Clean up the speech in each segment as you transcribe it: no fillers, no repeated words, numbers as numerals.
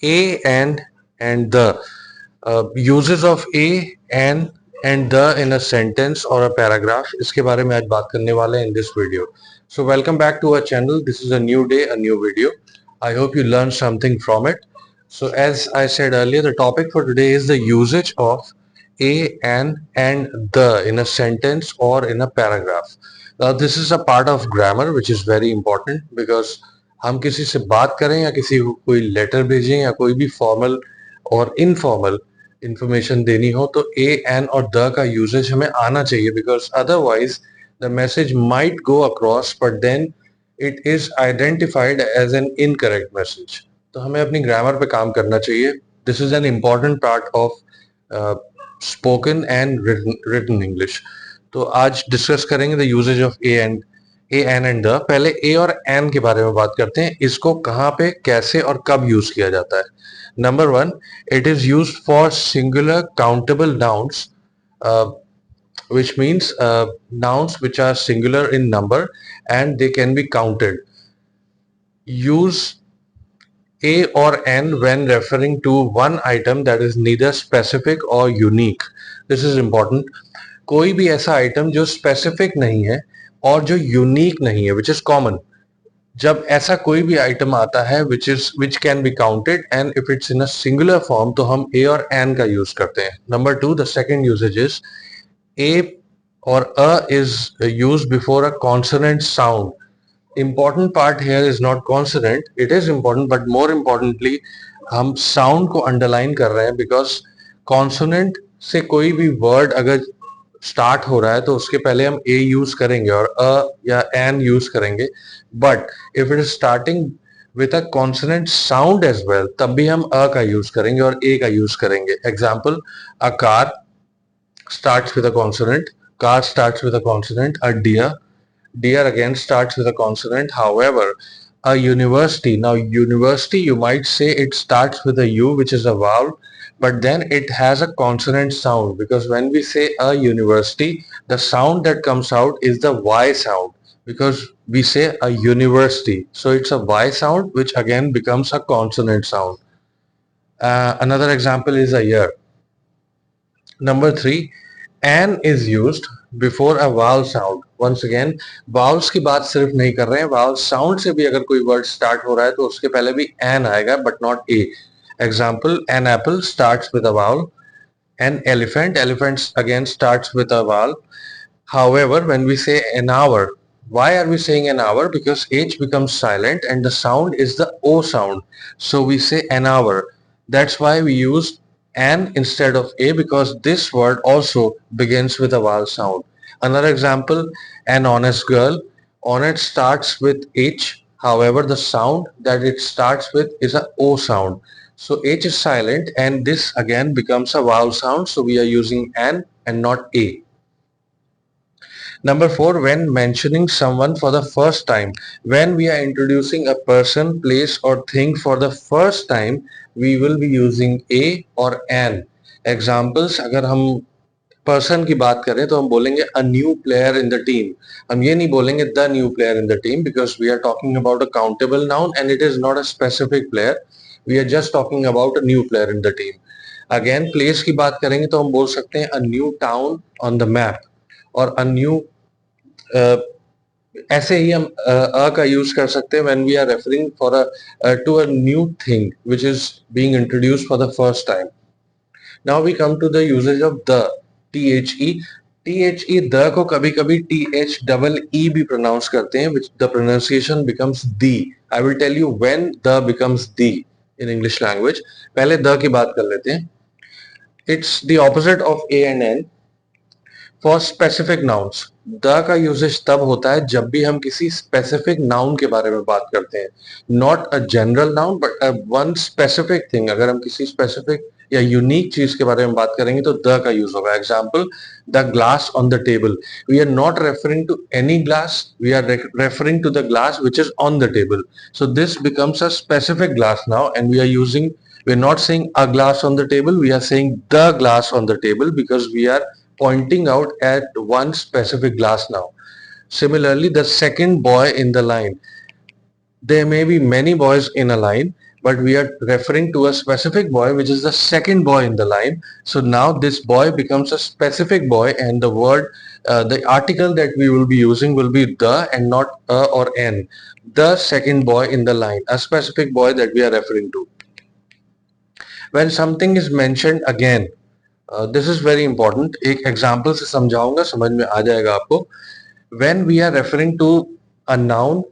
A and the. Uses of a and the in a sentence or a paragraph, इसके बारे में आज बात करने वाले हैं in this video. So welcome back to our channel. This is a new day, a new video. I hope you learned something from it. So as I said earlier, the topic for today is the usage of a and the in a sentence or in a paragraph. Now this is a part of grammar which is very important because हम किसी से बात करें या किसी को कोई letter भेजें या कोई भी फॉर्मल और इनफॉर्मल इंफॉर्मेशन देनी हो तो ए एन और द का यूजेज हमें आना चाहिए because otherwise the message might go across but then it is identified as an incorrect message. तो हमें अपनी ग्रामर पे काम करना चाहिए. This is an important part of spoken and written English. तो आज डिस्कस करेंगे the usages of a an and the. पहले ए और एन के बारे में बात करते हैं. इसको कहाँ पे, कैसे और कब यूज किया जाता है. Number one, it is used for singular countable nouns, which means nouns which are singular in number and they can be counted. Use a or n when referring to one item that is neither specific or unique. This is important. कोई भी ऐसा item जो specific नहीं है और जो unique नहीं है, विच इज कॉमन. जब ऐसा कोई भी आइटम आता है which can be counted and if it's in a singular form तो हम ए और एन का यूज करते हैं. Number two, the second usage is a or is used before a consonant sound. Important part here is not consonant, it is important but more importantly हम sound को underline कर रहे हैं because consonant से कोई भी word अगर start हो रहा है तो उसके पहले हम ए यूज करेंगे और अ या एन यूज करेंगे. But if it is starting with a consonant sound as well तब भी हम अ का यूज करेंगे और ए का यूज करेंगे. Example, a car starts with a consonant, car starts with a consonant. A deer again starts with a consonant. However, a university, now university you might say it starts with a u which is a vowel, but then it has a consonant sound because when we say a university the sound that comes out is the y sound because we say a university, so it's a y sound which again becomes a consonant sound. Another example is a year. Number three, an is used before a vowel sound. Once again, vowels की बात सिर्फ नहीं कर रहे हैं, vowel sound से भी अगर कोई word start हो रहा है तो उसके पहले भी an आएगा but not a. Example, an apple starts with a vowel. An elephant again starts with a vowel. However, when we say an hour, why are we saying an hour? Because H becomes silent and the sound is the O sound. So we say an hour. That's why we use an instead of a because this word also begins with a vowel sound. Another example, an honest girl. Honest starts with H. However, the sound that it starts with is a O sound. So H is silent and this again becomes a vowel sound. So we are using an and not a. Number four, when mentioning someone for the first time, when we are introducing a person, place or thing for the first time, we will be using a or an. Examples, अगर हम person की बात करें तो हम बोलेंगे a new player in the team. हम ये नहीं बोलेंगे the new player in the team because we are talking about a countable noun and it is not a specific player. We are just talking about a new player in the team. Again place की बात करेंगे तो हम बोल सकते हैं a new town on the map और a new. ऐसे ही हम अ का यूज कर सकते हैं when we are referring for to a new thing which is being introduced for the first time. Now we come to the usages of the. T the को कभी कभी टी एच डबल ई भी pronounce करते हैं which the pronunciation becomes thee. I will tell you when the becomes thee in English language. पहले द की बात कर लेते हैं. It's the opposite of a and n. For specific nouns the का यूजेज तब होता है जब भी हम किसी स्पेसिफिक नाउन के बारे में बात करते हैं. Not a general noun but one specific thing. अगर हम किसी स्पेसिफिक या यूनिक चीज के बारे में बात करेंगे तो द का यूज होगा. Example, the glass on the table. We are not referring to any glass, we are referring to the glass which is on the table. So this becomes a specific glass now and we are using, we are not saying a glass on the table, we are saying the glass on the table because we are pointing out at one specific glass now. Similarly, the second boy in the line. There may be many boys in a line, but we are referring to a specific boy, which is the second boy in the line. So now this boy becomes a specific boy, and the word, the article that we will be using will be the and not a or an. The second boy in the line, a specific boy that we are referring to. When something is mentioned again, this is very important. एक example से समझाऊंगा, समझ में आ जाएगा आपको. When we are referring to a noun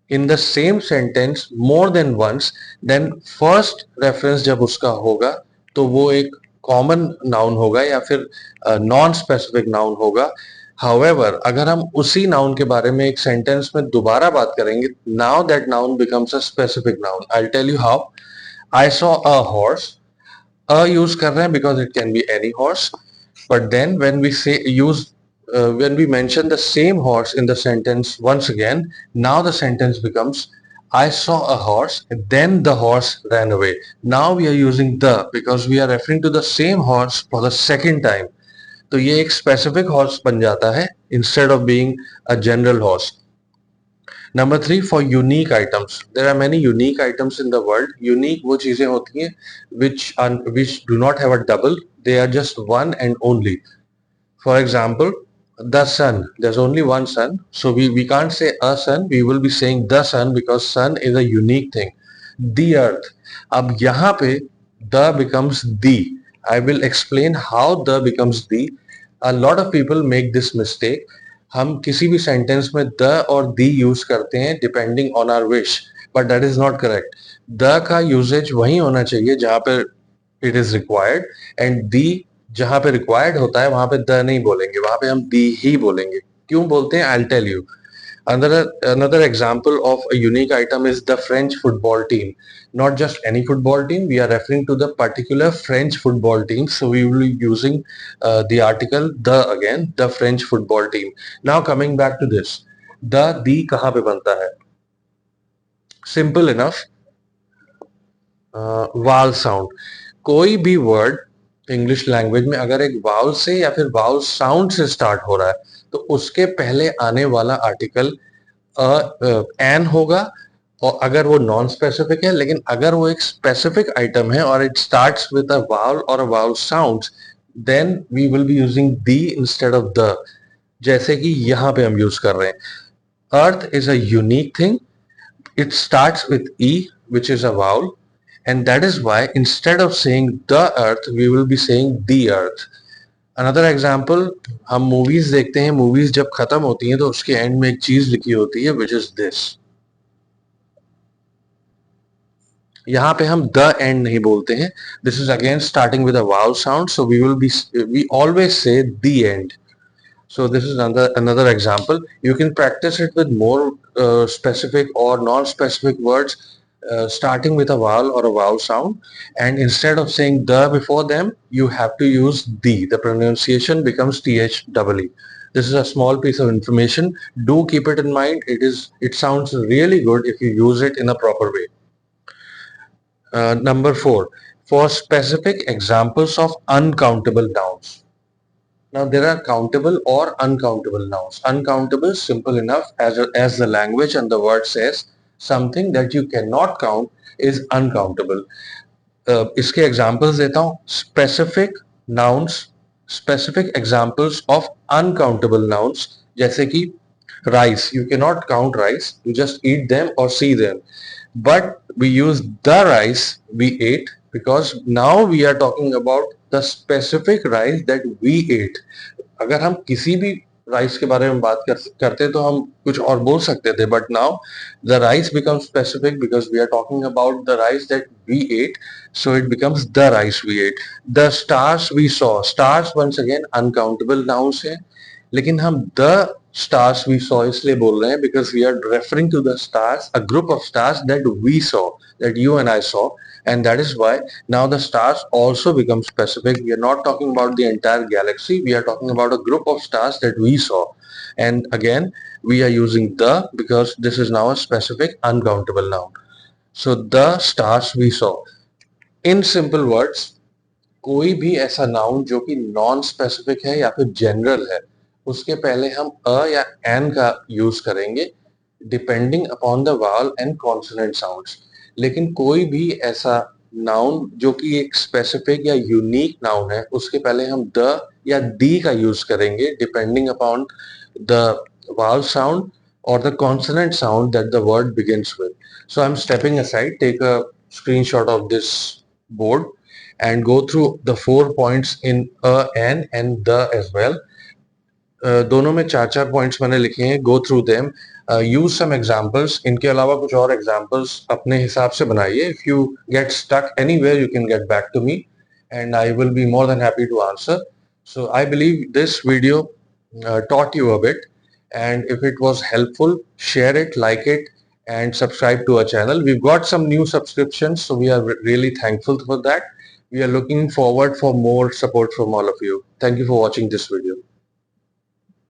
in the same sentence more than once, then first reference जब उसका होगा तो वो एक common noun होगा या फिर non-specific noun होगा. However, अगर हम उसी noun के बारे में एक sentence में दोबारा बात करेंगे, now that noun becomes a specific noun. I'll tell you how. I saw a horse. A use कर रहे हैं because it can be any horse. But then when we say when we mention the same horse in the sentence once again, now the sentence becomes I saw a horse, then the horse ran away. Now we are using the because we are referring to the same horse for the second time. तो ये एक specific horse बन जाता है instead of being a general horse. Number 3, for unique items. There are many unique items in the world. Unique वो चीजें होती हैं which do not have a double. They are just one and only. For example, the sun. There's only one sun. So we can't say a sun. We will be saying the sun because sun is a unique thing. The earth. अब यहाँ पे the becomes the. I will explain how the becomes the. A lot of people make this mistake. हम किसी भी sentence में the और दी use करते हैं depending on our wish, but that is not correct. The का यूजेज वही होना चाहिए जहां पर it is required, and the जहां पे रिक्वायर्ड होता है वहां पे द नहीं बोलेंगे, वहां पे हम दी ही बोलेंगे. क्यों बोलते हैं, I will tell you. Another example of a unique item is the French football team. Not just any football team, we are referring to the particular French football team. So we will be using the article the again, the French football team. Now coming back to this, the कहाँ पे बनता है? Simple enough. वाल sound. कोई भी word English language में अगर एक वाउल से या फिर वाउल साउंड से स्टार्ट हो रहा है तो उसके पहले आने वाला आर्टिकल एन होगा, और अगर वो नॉन स्पेसिफिक है. लेकिन अगर वो एक स्पेसिफिक आइटम है और it starts with a vowel और a vowel sound, then we will be using the instead of the, जैसे कि यहां पे हम यूज कर रहे हैं. Earth is a unique thing. It starts with E, which is a vowel, and that is why instead of saying the earth, we will be saying the earth. Another example, हम movies देखते हैं, movies जब खत्म होती हैं तो उसके end में एक चीज लिखी होती है, which is this. यहाँ पे हम the end नहीं बोलते हैं. This is again starting with a vowel sound, so we always say the end. So this is another example. You can practice it with more specific or non-specific words, starting with a vowel or a vowel sound, and instead of saying the before them, you have to use the. The pronunciation becomes THEE. This is a small piece of information. Do keep it in mind. It sounds really good if you use it in a proper way. Number 4, for specific examples of uncountable nouns. Now there are countable or uncountable nouns. Uncountable, simple enough, as the language and the word says, something that you cannot count is uncountable. इसके examples देता हूँ. Specific nouns, specific examples of uncountable nouns, जैसे कि rice. You cannot count rice. You just eat them or see them. But we use the rice we ate because now we are talking about the specific rice that we ate. अगर हम किसी भी rice के बारे में बात करते तो हम कुछ और बोल सकते थे, but now the rice becomes specific because we are talking about the rice that we ate, so it becomes the rice we ate. The stars we saw. Stars once again uncountable nouns है, लेकिन हम the stars we saw इसलिए बोल रहे हैं because we are referring to the stars, a group of stars that we saw, that you and I saw, and that is why now the stars also become specific. We are not talking about the entire galaxy, we are talking about a group of stars that we saw, and again we are using the because this is now a specific uncountable noun. So the stars we saw. In simple words, कोई भी ऐसा noun जो कि non specific है या फिर general है, उसके पहले हम अ या एन का यूज करेंगे depending upon the vowel and consonant sounds. लेकिन कोई भी ऐसा नाउन जो कि एक स्पेसिफिक या यूनिक नाउन है, उसके पहले हम द या दी का यूज करेंगे depending upon the vowel sound or the consonant sound that the word begins with. So I'm stepping aside, take a screenshot of this board and go through the 4 points in a, an and the as well. दोनों में चार चार points मैंने लिखे हैं. Go through them, use some examples. इनके अलावा कुछ और एग्जांपल्स अपने हिसाब से बनाइए. If you get stuck anywhere you can get back to me and I will be more than happy to answer. So I believe this video taught you a bit, and if it was helpful, share it, like it, and subscribe to our channel. We've got some new subscriptions, so we are really thankful for that. We are looking forward for more support from all of you. Thank you for watching this video.